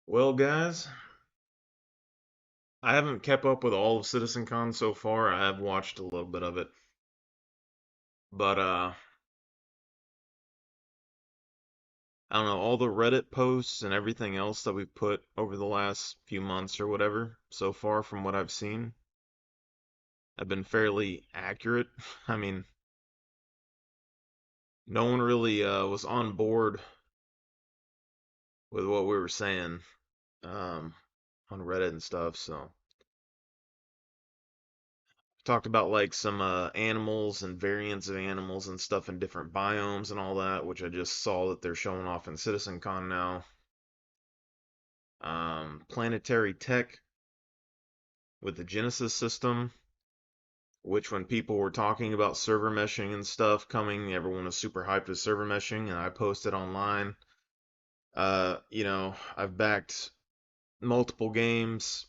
Well, guys, I haven't kept up with all of CitizenCon so far. I have watched a little bit of it, but I don't know, all the Reddit posts and everything else that we've put over the last few months or whatever so far from what I've seen have been fairly accurate. I mean, no one really was on board with what we were saying um, on Reddit and stuff, so talked about like some animals and variants of animals and stuff in different biomes and all that, which I just saw that they're showing off in CitizenCon now. Planetary tech with the Genesis system, which when people were talking about server meshing and stuff coming, everyone was super hyped with server meshing, and I posted online. I've backed multiple games.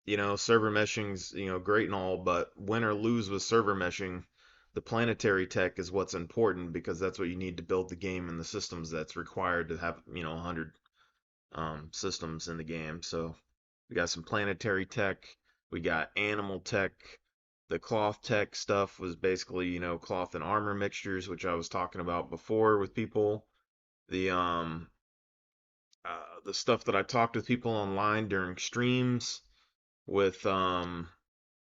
Server meshing's, great and all, but win or lose with server meshing, the planetary tech is what's important because that's what you need to build the game and the systems that's required to have, 100 systems in the game. So we got some planetary tech, we got animal tech. The cloth tech stuff was basically, cloth and armor mixtures, which I was talking about before with people. The stuff that I talked with people online during streams with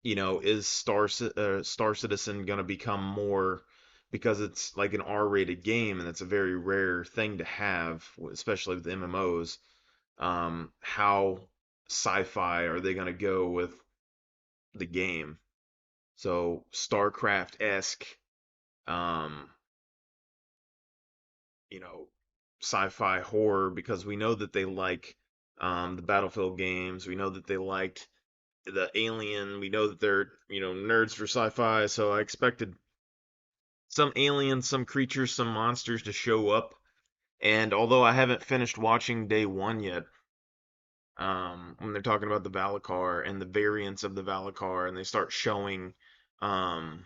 is Star Citizen gonna become more because it's like an R-rated game and it's a very rare thing to have, especially with MMOs. How sci-fi are they gonna go with the game? So StarCraft-esque, um, you know, sci-fi horror because we know that they like the Battlefield games. We know that they liked the Alien. We know that they're nerds for sci-fi. So I expected some aliens, some creatures, some monsters to show up. And although I haven't finished watching day one yet, when they're talking about the Valacar and the variants of the Valacar, and they start showing um,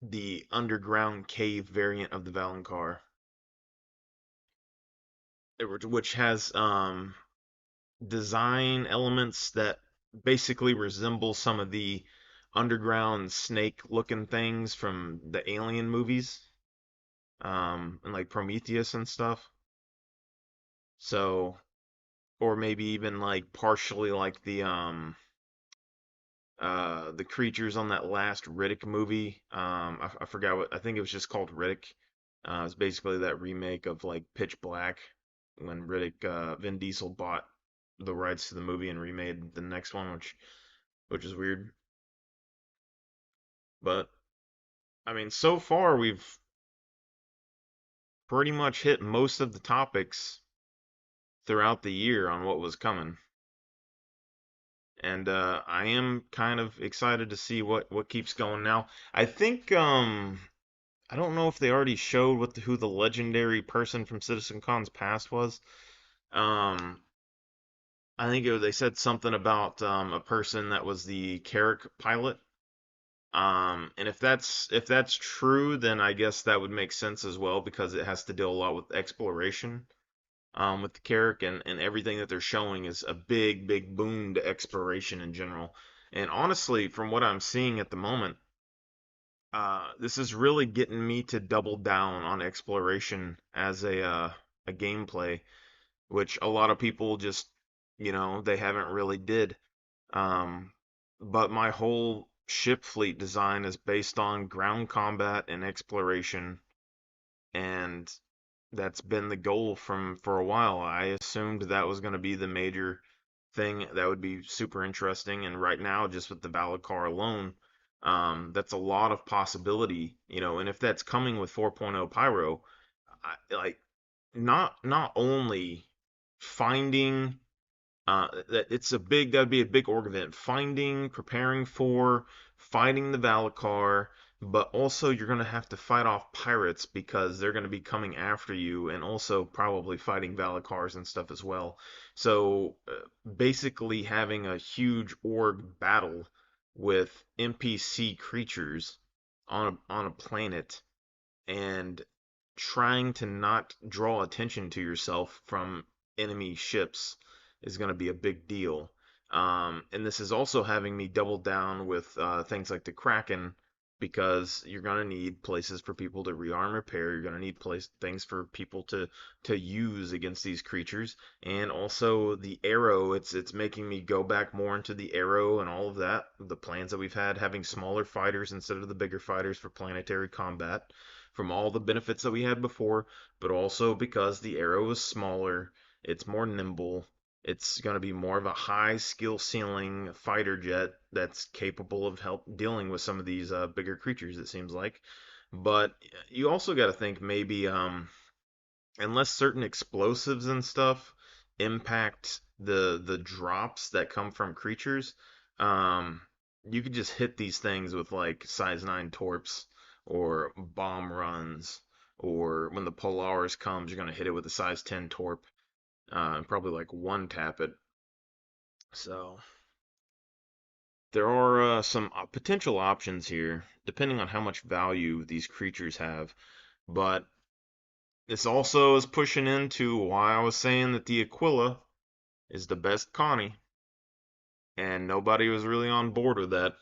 the underground cave variant of the Valacar, which has design elements that basically resemble some of the underground snake looking things from the Alien movies, and like Prometheus and stuff. So, or maybe even like partially like the creatures on that last Riddick movie. I forgot what I think it was just called Riddick. It's basically that remake of like Pitch Black when Riddick Vin Diesel bought the rights to the movie and remade the next one, which is weird. But I mean, so far we've pretty much hit most of the topics throughout the year on what was coming. And I am kind of excited to see what keeps going now. I think I don't know if they already showed who the legendary person from CitizenCon's past was. Um, I think they said something about a person that was the Carrick pilot. And if that's true, then I guess that would make sense as well because it has to deal a lot with exploration. With the Carrick and everything that they're showing is a big, big boon to exploration in general. And honestly, from what I'm seeing at the moment, this is really getting me to double down on exploration as a gameplay, which a lot of people just, they haven't really did. Um, but my whole ship fleet design is based on ground combat and exploration, and that's been the goal for a while. I assumed that was going to be the major thing that would be super interesting, and right now, just with the Valakar alone, that's a lot of possibility, and if that's coming with 4.0 Pyro, like not only finding that'd be a big org event. Finding, preparing for, fighting the Valakar, but also you're gonna have to fight off pirates because they're gonna be coming after you, and also probably fighting Valakars and stuff as well. So basically, having a huge org battle with NPC creatures on a planet and trying to not draw attention to yourself from enemy ships is going to be a big deal. And this is also having me double down with things like the Kraken because you're going to need places for people to rearm repair. You're going to need things for people to use against these creatures, and also the arrow. It's making me go back more into the arrow and all of that. The plans that we've had, having smaller fighters instead of the bigger fighters for planetary combat, from all the benefits that we had before, but also because the arrow is smaller, it's more nimble, it's going to be more of a high skill ceiling fighter jet that's capable of help dealing with some of these bigger creatures, it seems like. But you also got to think maybe unless certain explosives and stuff impact the drops that come from creatures, um, you could just hit these things with like size 9 torps or bomb runs, or when the Polaris comes, you're gonna hit it with a size 10 torp, and probably like one tap it. So there are some potential options here, depending on how much value these creatures have. But this also is pushing into why I was saying that the Aquila is the best Connie, and nobody was really on board with that.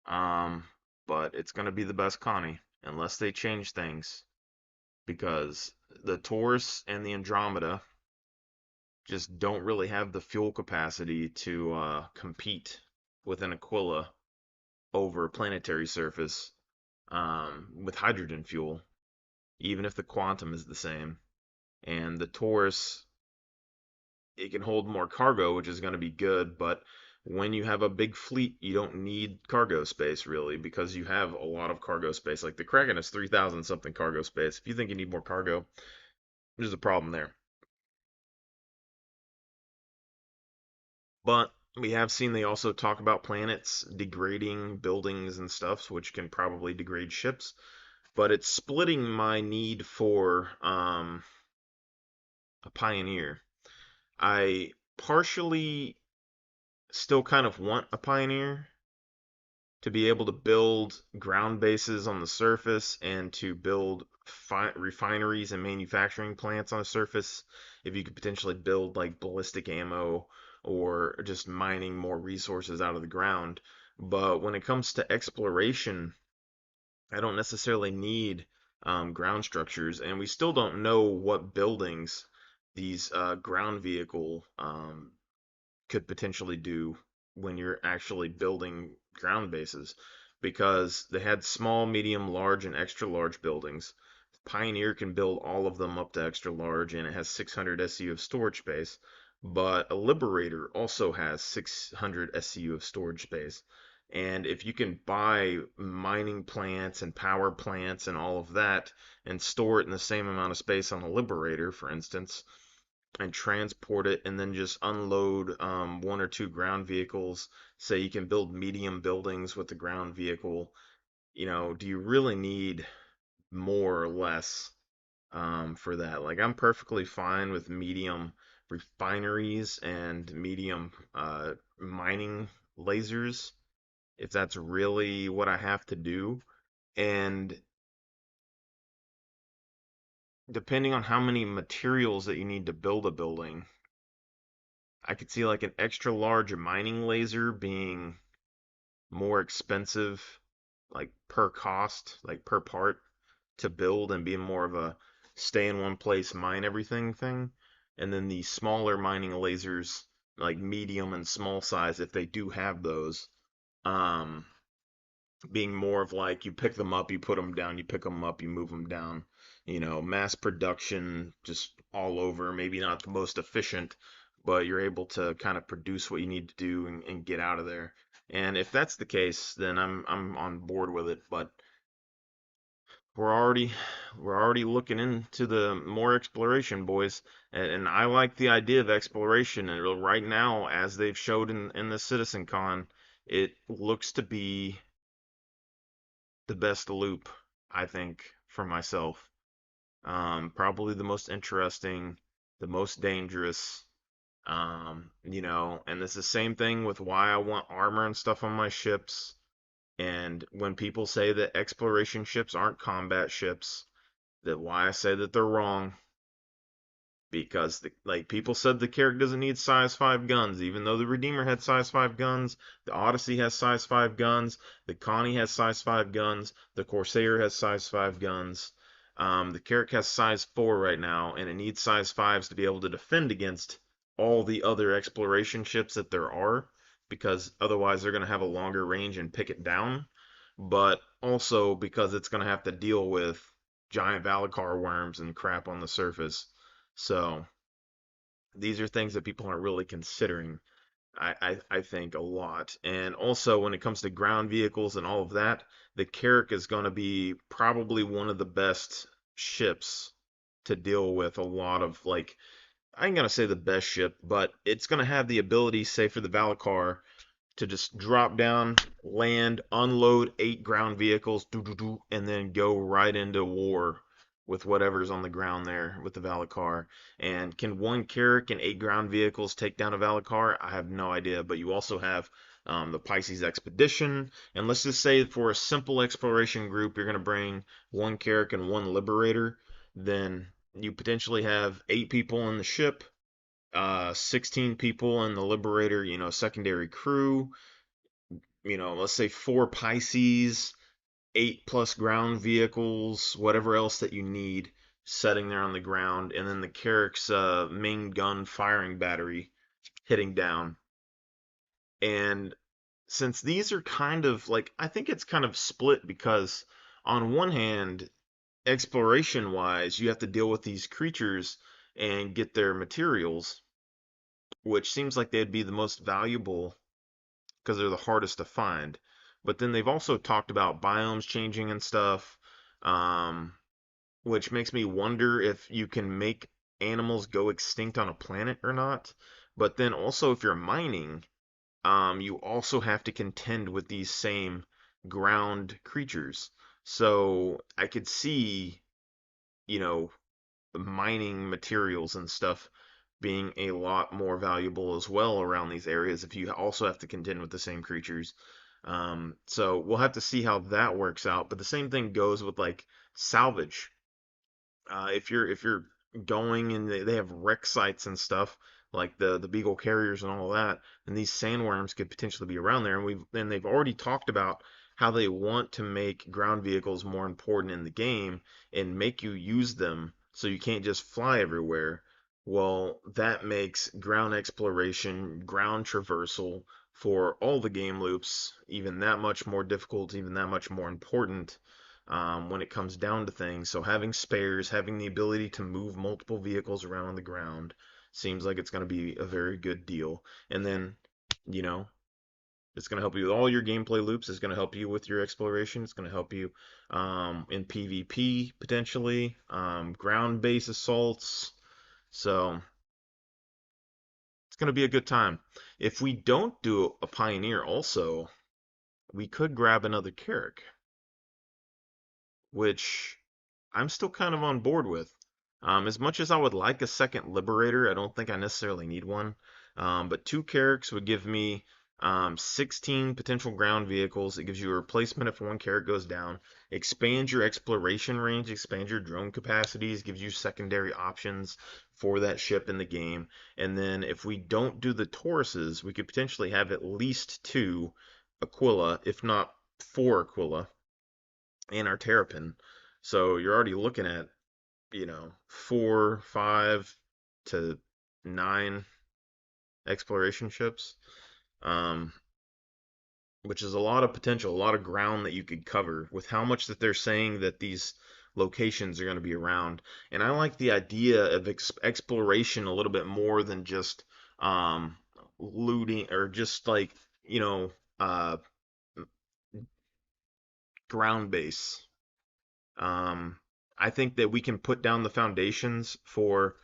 Um, but it's gonna be the best Connie unless they change things, because the Taurus and the Andromeda just don't really have the fuel capacity to compete with an Aquila over a planetary surface with hydrogen fuel, even if the quantum is the same. And the Taurus, it can hold more cargo, which is going to be good, but when you have a big fleet, you don't need cargo space really because you have a lot of cargo space. Like the Kraken has 3,000 something cargo space. If you think you need more cargo, there's a problem there. But we have seen they also talk about planets degrading buildings and stuff, which can probably degrade ships. But it's splitting my need for a Pioneer. I partially still kind of want a Pioneer to be able to build ground bases on the surface and to build refineries and manufacturing plants on the surface. If you could potentially build like ballistic ammo or just mining more resources out of the ground. But when it comes to exploration, I don't necessarily need ground structures, and we still don't know what buildings these ground vehicle could potentially do when you're actually building ground bases, because they had small, medium, large, and extra large buildings. Pioneer can build all of them up to extra large, and it has 600 SCU of storage space. But a Liberator also has 600 SCU of storage space. And if you can buy mining plants and power plants and all of that and store it in the same amount of space on a Liberator, for instance, and transport it and then just unload one or two ground vehicles. Say you can build medium buildings with the ground vehicle. Do you really need more or less for that? Like, I'm perfectly fine with medium refineries and medium mining lasers if that's really what I have to do. And depending on how many materials that you need to build a building, I could see like an extra large mining laser being more expensive, like per cost, like per part to build, and being more of a stay in one place, mine everything thing. And then the smaller mining lasers, like medium and small size, if they do have those, um, being more of like you pick them up, you put them down, you pick them up, you move them down. Mass production just all over. Maybe not the most efficient, but you're able to kind of produce what you need to do and get out of there. And if that's the case, then I'm on board with it. But we're already we're already looking into the more exploration, boys. And I like the idea of exploration. And right now, as they've showed in the Citizen Con, it looks to be the best loop, I think, for myself. Probably the most interesting, the most dangerous. And it's the same thing with why I want armor and stuff on my ships. And when people say that exploration ships aren't combat ships, that why I say that they're wrong. because like people said the Carrack doesn't need size 5 guns, even though the Redeemer had size 5 guns, the Odyssey has size 5 guns, the Connie has size 5 guns, the Corsair has size 5 guns. The Carrack has size 4 right now, and it needs size 5s to be able to defend against all the other exploration ships that there are, because otherwise they're going to have a longer range and pick it down. But also because it's going to have to deal with giant Valacar worms and crap on the surface. So these are things that people aren't really considering, I think, a lot. And also, when it comes to ground vehicles and all of that, the Carrack is going to be probably one of the best ships to deal with a lot of, like, I'm going to say the best ship, but it's going to have the ability, say, for the Valacar, to just drop down, land, unload 8 ground vehicles, and then go right into war with whatever's on the ground there with the Valacar. And can one Carrack and 8 ground vehicles take down a Valacar? I have no idea. But you also have the Pisces Expedition. And let's just say for a simple exploration group, you're going to bring one Carrack and one Liberator. Then you potentially have 8 people in the ship, 16 people in the Liberator, secondary crew, let's say 4 Pisces, 8 plus ground vehicles, whatever else that you need, setting there on the ground, and then the Carrack's main gun firing battery hitting down. And since these are kind of like, I think it's kind of split because on one hand, exploration wise, you have to deal with these creatures and get their materials, which seems like they'd be the most valuable because they're the hardest to find. But then they've also talked about biomes changing and stuff, um, which makes me wonder if you can make animals go extinct on a planet or not. But then also, if you're mining, you also have to contend with these same ground creatures. So I could see, you know, mining materials and stuff being a lot more valuable as well around these areas if you also have to contend with the same creatures. So we'll have to see how that works out. But the same thing goes with like salvage. If you're going and they have wreck sites and stuff like the Beagle carriers and all of that, and these sandworms could potentially be around there. And they've already talked about how they want to make ground vehicles more important in the game and make you use them so you can't just fly everywhere. Well, that makes ground exploration, ground traversal for all the game loops even that much more difficult, even that much more important when it comes down to things. So having spares, having the ability to move multiple vehicles around on the ground seems like it's going to be a very good deal. And then, you know, it's going to help you with all your gameplay loops. It's going to help you with your exploration. It's going to help you in PvP potentially, ground-based assaults. So it's going to be a good time. If we don't do a Pioneer also, we could grab another Carrack, which I'm still kind of on board with. As much as I would like a second Liberator, I don't think I necessarily need one. But 2 Carracks would give me 16 potential ground vehicles. It gives you a replacement if one Carrack goes down. Expands your exploration range, expands your drone capacities, gives you secondary options for that ship in the game. And then if we don't do the Tauruses, we could potentially have at least 2 Aquila, if not 4 Aquila, and our Terrapin. So you're already looking at, 4, 5 to 9 exploration ships, um, which is a lot of potential, a lot of ground that you could cover with how much that they're saying that these locations are going to be around. And I like the idea of exploration a little bit more than just looting or just like, you know, uh, ground base. Um, I think that we can put down the foundations for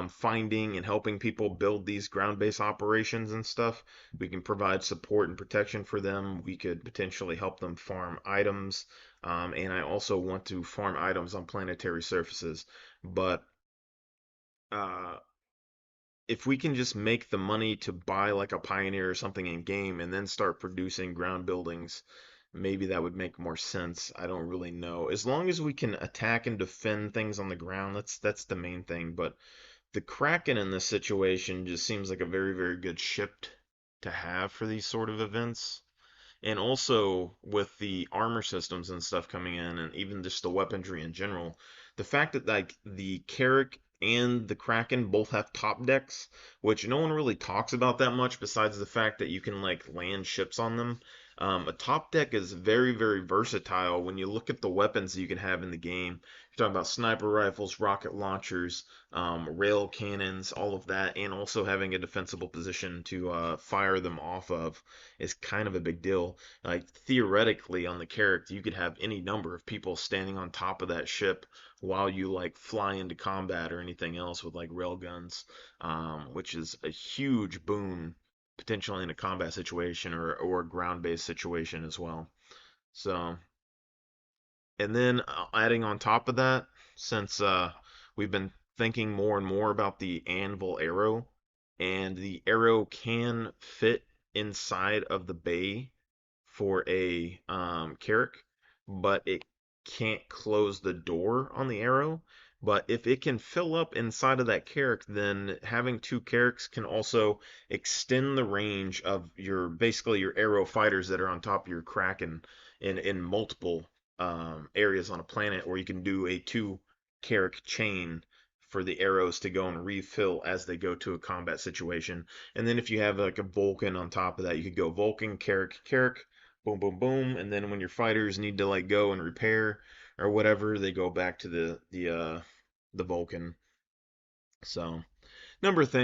finding and helping people build these ground-based operations and stuff. We can provide support and protection for them. We could potentially help them farm items. And I also want to farm items on planetary surfaces. But uh, if we can just make the money to buy like a Pioneer or something in game and then start producing ground buildings, maybe that would make more sense. I don't really know. As long as we can attack and defend things on the ground, that's the main thing. But The Kraken in this situation just seems like a very, very good ship to have for these sort of events. And also with the armor systems and stuff coming in, and even just the weaponry in general, the fact that like the Carrack and the Kraken both have top decks, which no one really talks about that much besides the fact that you can like land ships on them. A top deck is very, very versatile when you look at the weapons that you can have in the game. You're talking about sniper rifles, rocket launchers, rail cannons, all of that, and also having a defensible position to fire them off of is kind of a big deal. Like theoretically on the character, you could have any number of people standing on top of that ship while you like fly into combat or anything else with like rail guns, which is a huge boon potentially in a combat situation or a ground-based situation as well. So, and then adding on top of that, since we've been thinking more and more about the anvil arrow, and the arrow can fit inside of the bay for a Carrack, but it can't close the door on the arrow. But if it can fill up inside of that Carrack, then having two Carracks can also extend the range of your basically your arrow fighters that are on top of your Kraken in multiple areas on a planet, or you can do a two Carrack chain for the arrows to go and refill as they go to a combat situation. And then if you have like a Vulcan on top of that, you could go Vulcan, Carrack, Carrack, boom, boom, boom, and then when your fighters need to like go and repair or whatever, they go back to the Vulcan. So number of things.